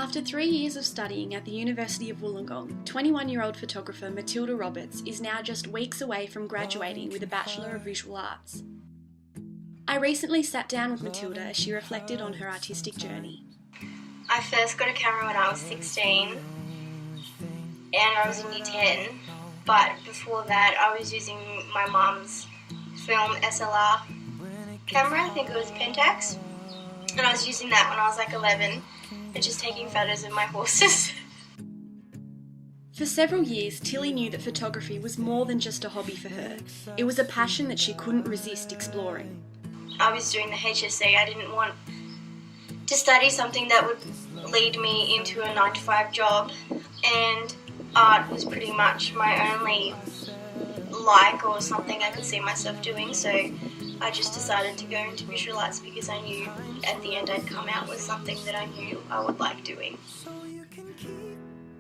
After 3 years of studying at the University of Wollongong, 21-year-old photographer Matilda Roberts is now just weeks away from graduating with a Bachelor of Visual Arts. I recently sat down with Matilda as she reflected on her artistic journey. I first got a camera when I was 16 and I was in year 10, but before that I was using my mum's film SLR camera, I think it was Pentax, and I was using that when I was like 11 and just taking photos of my horses. For several years, Tilly knew that photography was more than just a hobby for her. It was a passion that she couldn't resist exploring. I was doing the HSC. I didn't want to study something that would lead me into a 9-to-5 job, and art was pretty much my only or something I could see myself doing, so I just decided to go into visual arts because I knew at the end I'd come out with something that I knew I would like doing.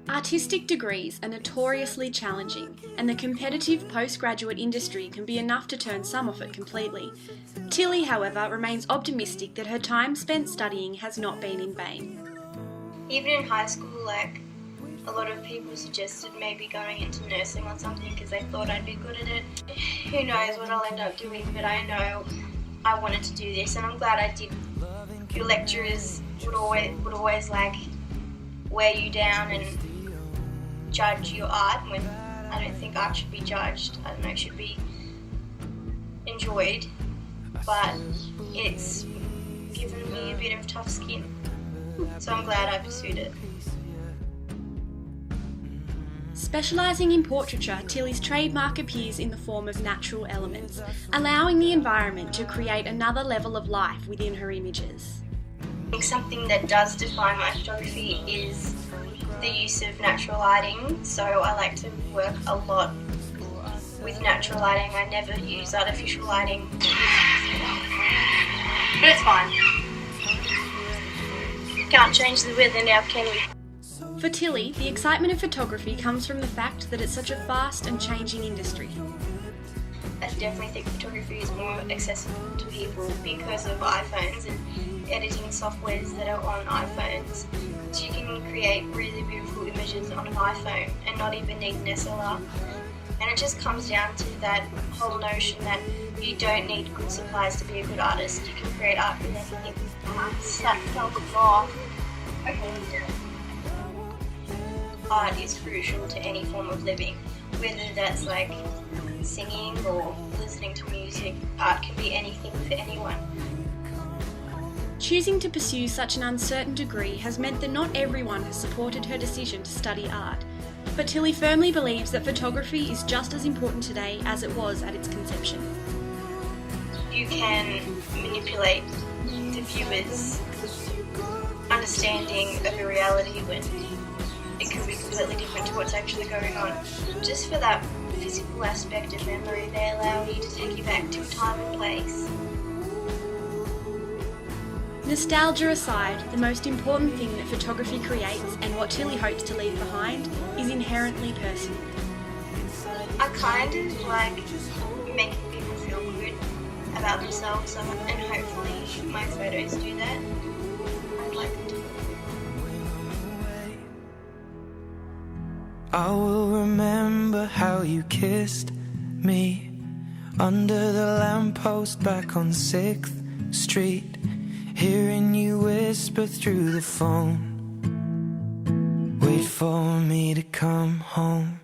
Artistic degrees are notoriously challenging, and the competitive postgraduate industry can be enough to turn some off it completely. Tilly, however, remains optimistic that her time spent studying has not been in vain. Even in high school, a lot of people suggested maybe going into nursing or something because they thought I'd be good at it. Who knows what I'll end up doing, but I know I wanted to do this, and I'm glad I did. Your lecturers would always wear you down and judge your art when I don't think art should be judged. I don't know, it should be enjoyed, but it's given me a bit of tough skin, so I'm glad I pursued it. Specialising in portraiture, Tilly's trademark appears in the form of natural elements, allowing the environment to create another level of life within her images. I think something that does define my photography is the use of natural lighting, so I like to work a lot with natural lighting. I never use artificial lighting, but it's fine. Can't change the weather now, can we? For Tilly, the excitement of photography comes from the fact that it's such a fast and changing industry. I definitely think photography is more accessible to people because of iPhones and editing softwares that are on iPhones. So you can create really beautiful images on an iPhone and not even need an SLR. And it just comes down to that whole notion that you don't need good supplies to be a good artist. You can create art with anything. Okay. Art is crucial to any form of living, whether that's singing or listening to music. Art can be anything for anyone. Choosing to pursue such an uncertain degree has meant that not everyone has supported her decision to study art, but Tilly firmly believes that photography is just as important today as it was at its conception. You can manipulate the viewer's understanding of a reality when it can be completely different to what's actually going on. Just for that physical aspect of memory, they allow you to take you back to a time and place. Nostalgia aside, the most important thing that photography creates and what Tilly hopes to leave behind is inherently personal. I kind of like making people feel good about themselves, and hopefully my photos do that. I'd like them to. I will remember how you kissed me under the lamppost back on 6th Street, hearing you whisper through the phone, wait for me to come home.